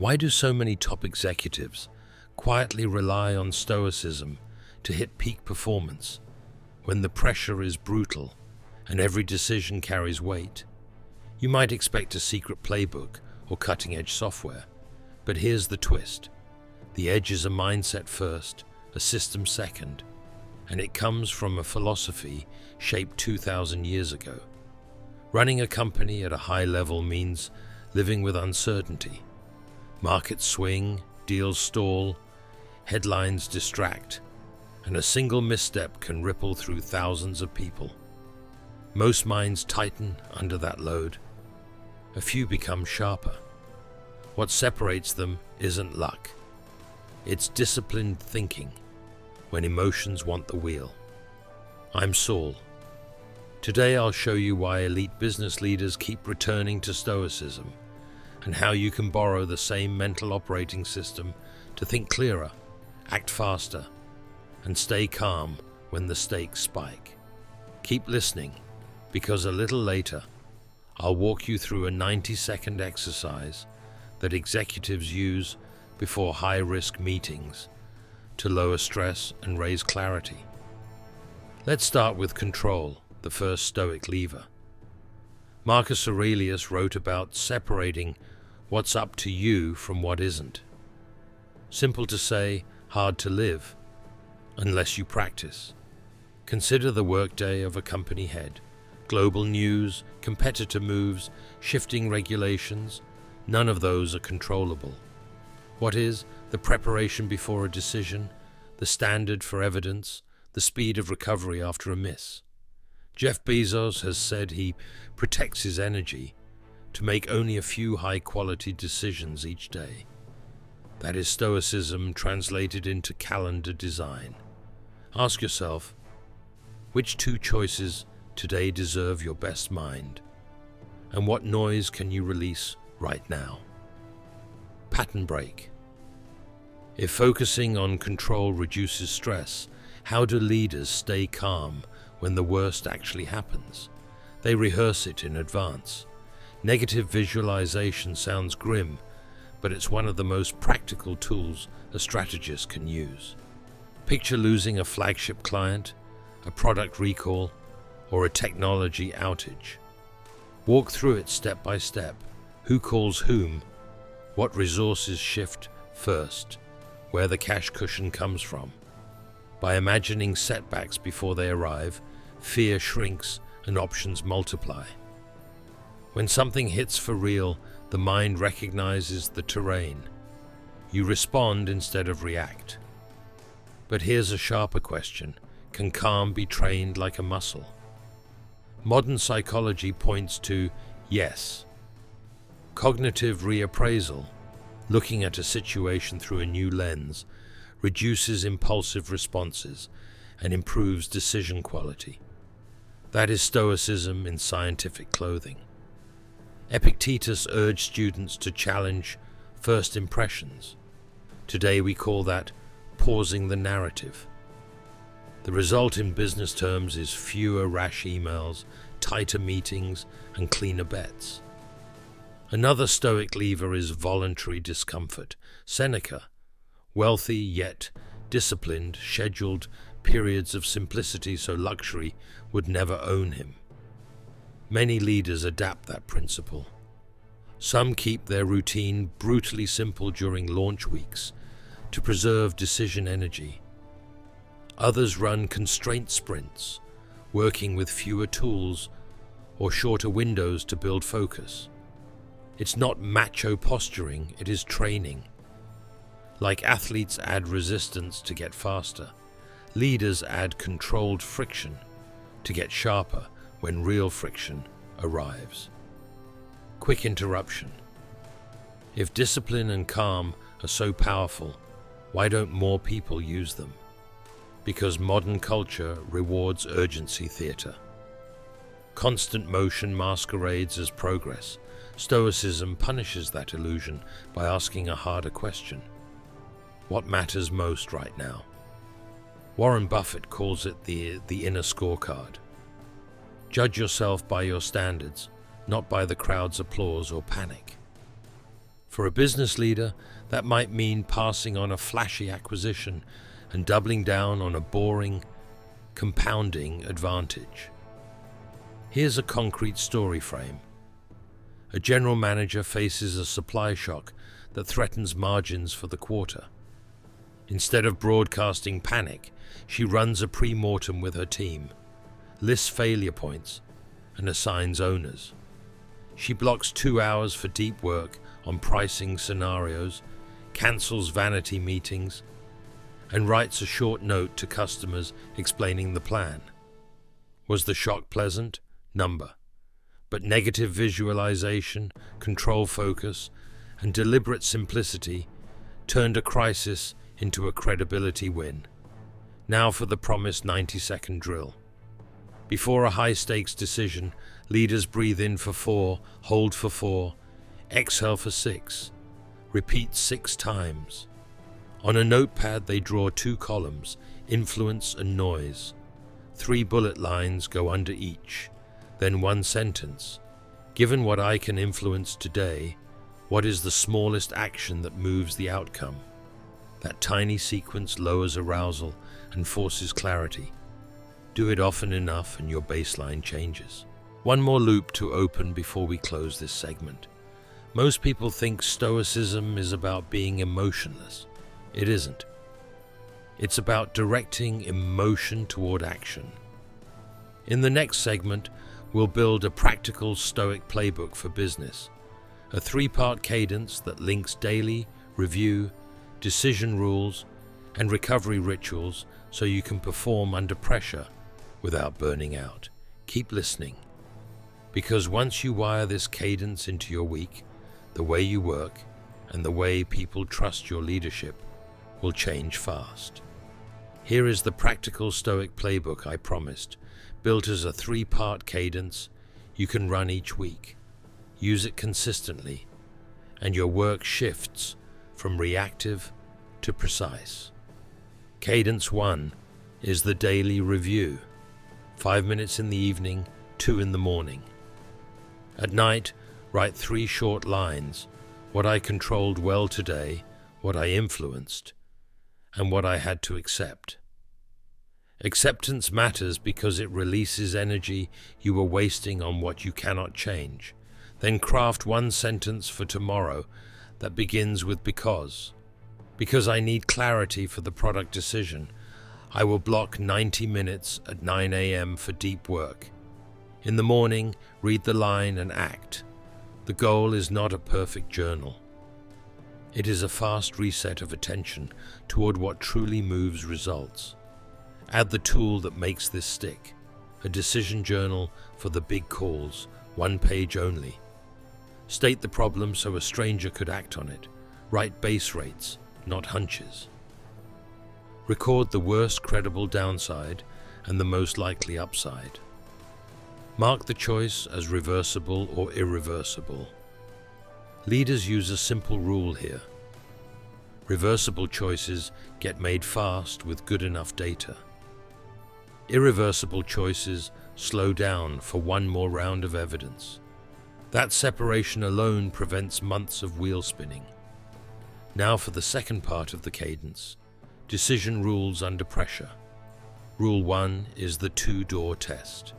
Why do so many top executives quietly rely on Stoicism to hit peak performance when the pressure is brutal and every decision carries weight? You might expect a secret playbook or cutting-edge software, but here's the twist. The edge is a mindset first, a system second, and it comes from a philosophy shaped 2,000 years ago. Running a company at a high level means living with uncertainty. Markets swing, deals stall, headlines distract, and a single misstep can ripple through thousands of people. Most minds tighten under that load. A few become sharper. What separates them isn't luck. It's disciplined thinking when emotions want the wheel. I'm Saul. Today I'll show you why elite business leaders keep returning to Stoicism and how you can borrow the same mental operating system to think clearer, act faster, and stay calm when the stakes spike. Keep listening, because a little later, I'll walk you through a 90-second exercise that executives use before high-risk meetings to lower stress and raise clarity. Let's start with control, the first Stoic lever. Marcus Aurelius wrote about separating what's up to you from what isn't. Simple to say, hard to live, unless you practice. Consider the workday of a company head. Global news, competitor moves, shifting regulations, none of those are controllable. What is the preparation before a decision, the standard for evidence, the speed of recovery after a miss? Jeff Bezos has said he protects his energy to make only a few high-quality decisions each day. That is Stoicism translated into calendar design. Ask yourself, which two choices today deserve your best mind? And what noise can you release right now? Pattern break. If focusing on control reduces stress, how do leaders stay calm when the worst actually happens? They rehearse it in advance. Negative visualization sounds grim, but it's one of the most practical tools a strategist can use. Picture losing a flagship client, a product recall, or a technology outage. Walk through it step by step. Who calls whom? What resources shift first? Where the cash cushion comes from? By imagining setbacks before they arrive, fear shrinks and options multiply. When something hits for real, the mind recognizes the terrain. You respond instead of react. But here's a sharper question. Can calm be trained like a muscle? Modern psychology points to yes. Cognitive reappraisal, looking at a situation through a new lens, reduces impulsive responses and improves decision quality. That is Stoicism in scientific clothing. Epictetus urged students to challenge first impressions. Today we call that pausing the narrative. The result in business terms is fewer rash emails, tighter meetings, and cleaner bets. Another Stoic lever is voluntary discomfort. Seneca, wealthy yet disciplined, scheduled periods of simplicity so luxury would never own him. Many leaders adapt that principle. Some keep their routine brutally simple during launch weeks to preserve decision energy. Others run constraint sprints, working with fewer tools or shorter windows to build focus. It's not macho posturing, it is training. Like athletes add resistance to get faster, leaders add controlled friction to get sharper when real friction arrives. Quick interruption. If discipline and calm are so powerful, why don't more people use them? Because modern culture rewards urgency theater. Constant motion masquerades as progress. Stoicism punishes that illusion by asking a harder question. What matters most right now? Warren Buffett calls it the inner scorecard. Judge yourself by your standards, not by the crowd's applause or panic. For a business leader, that might mean passing on a flashy acquisition and doubling down on a boring, compounding advantage. Here's a concrete story frame. A general manager faces a supply shock that threatens margins for the quarter. Instead of broadcasting panic, she runs a premortem with her team, lists failure points, and assigns owners. She blocks 2 hours for deep work on pricing scenarios, cancels vanity meetings, and writes a short note to customers explaining the plan. Was the shock pleasant? Number. But negative visualization, control focus, and deliberate simplicity turned a crisis into a credibility win. Now for the promised 90-second drill. Before a high-stakes decision, leaders breathe in for 4, hold for 4, exhale for 6, repeat 6 times. On a notepad, they draw 2 columns, influence and noise. 3 bullet lines go under each, then 1 sentence. Given what I can influence today, what is the smallest action that moves the outcome? That tiny sequence lowers arousal and forces clarity. Do it often enough and your baseline changes. One more loop to open before we close this segment. Most people think Stoicism is about being emotionless. It isn't. It's about directing emotion toward action. In the next segment, we'll build a practical Stoic playbook for business, a 3-part cadence that links daily, review, decision rules, and recovery rituals so you can perform under pressure without burning out. Keep listening, because once you wire this cadence into your week, the way you work and the way people trust your leadership will change fast. Here is the practical Stoic playbook I promised, built as a 3-part cadence you can run each week. Use it consistently, and your work shifts from reactive to precise. Cadence 1 is the daily review. 5 minutes in the evening, 2 in the morning. At night, write 3 short lines: what I controlled well today, what I influenced, and what I had to accept. Acceptance matters because it releases energy you were wasting on what you cannot change. Then craft 1 sentence for tomorrow that begins with because. Because I need clarity for the product decision, I will block 90 minutes at 9 a.m. for deep work. In the morning, read the line and act. The goal is not a perfect journal. It is a fast reset of attention toward what truly moves results. Add the tool that makes this stick, a decision journal for the big calls, 1 page only. State the problem so a stranger could act on it. Write base rates, not hunches. Record the worst credible downside and the most likely upside. Mark the choice as reversible or irreversible. Leaders use a simple rule here. Reversible choices get made fast with good enough data. Irreversible choices slow down for 1 more round of evidence. That separation alone prevents months of wheel spinning. Now for the second part of the cadence, decision rules under pressure. Rule 1 is the 2-door test.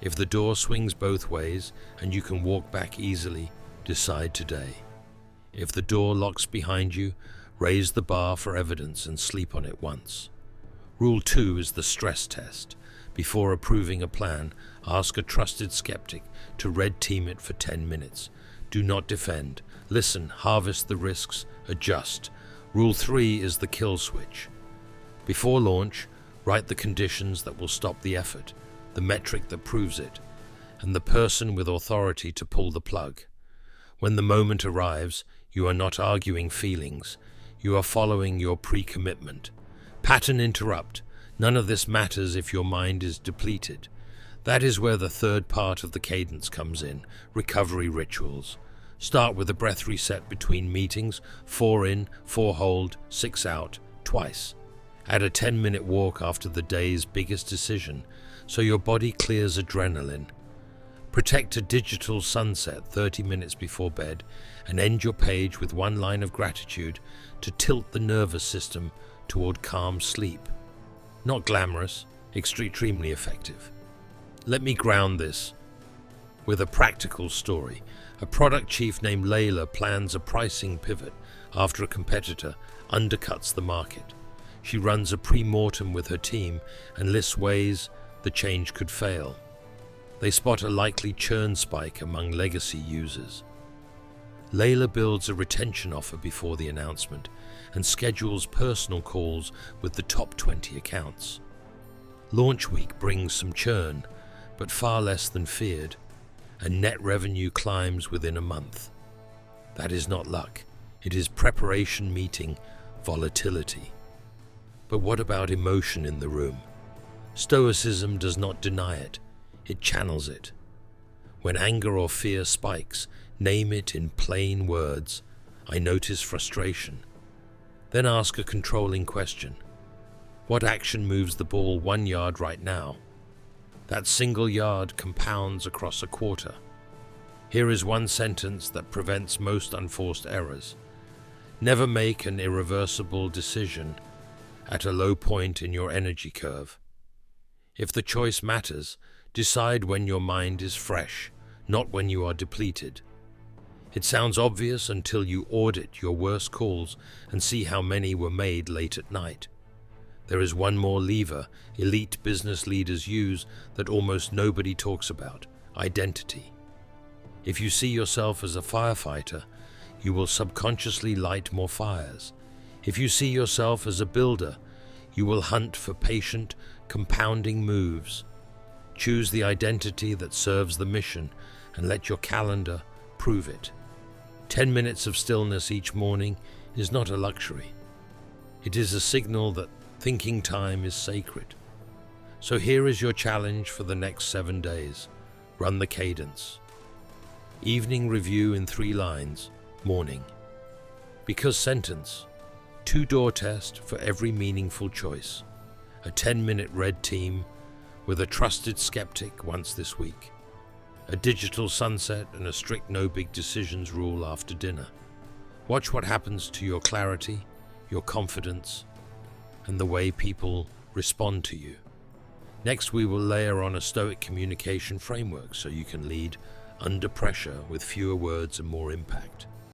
If the door swings both ways and you can walk back easily, decide today. If the door locks behind you, raise the bar for evidence and sleep on it once. Rule 2 is the stress test. Before approving a plan, ask a trusted skeptic to red team it for 10 minutes. Do not defend. Listen, harvest the risks, adjust. Rule 3 is the kill switch. Before launch, write the conditions that will stop the effort, the metric that proves it, and the person with authority to pull the plug. When the moment arrives, you are not arguing feelings. You are following your pre-commitment. Pattern interrupt. None of this matters if your mind is depleted. That is where the third part of the cadence comes in, recovery rituals. Start with a breath reset between meetings, 4 in, 4 hold, 6 out, twice. Add a 10-minute walk after the day's biggest decision, so your body clears adrenaline. Protect a digital sunset 30 minutes before bed and end your page with one line of gratitude to tilt the nervous system toward calm sleep. Not glamorous, extremely effective. Let me ground this with a practical story. A product chief named Layla plans a pricing pivot after a competitor undercuts the market. She runs a premortem with her team and lists ways the change could fail. They spot a likely churn spike among legacy users. Layla builds a retention offer before the announcement and schedules personal calls with the top 20 accounts. Launch week brings some churn, but far less than feared, and net revenue climbs within a month. That is not luck. It is preparation meeting volatility. But what about emotion in the room? Stoicism does not deny it. It channels it. When anger or fear spikes, name it in plain words. I notice frustration. Then ask a controlling question. What action moves the ball 1 yard right now? That single yard compounds across a quarter. Here is one sentence that prevents most unforced errors. Never make an irreversible decision at a low point in your energy curve. If the choice matters, decide when your mind is fresh, not when you are depleted. It sounds obvious until you audit your worst calls and see how many were made late at night. There is one more lever elite business leaders use that almost nobody talks about: identity. If you see yourself as a firefighter, you will subconsciously light more fires. If you see yourself as a builder, you will hunt for patient, compounding moves. Choose the identity that serves the mission and let your calendar prove it. 10 minutes of stillness each morning is not a luxury. It is a signal that thinking time is sacred. So here is your challenge for the next 7 days. Run the cadence. Evening review in 3 lines. Morning. Because sentence. 2-door test for every meaningful choice. A 10-minute red team with a trusted skeptic once this week. A digital sunset and a strict no big decisions rule after dinner. Watch what happens to your clarity, your confidence, and the way people respond to you. Next, we will layer on a Stoic communication framework so you can lead under pressure with fewer words and more impact.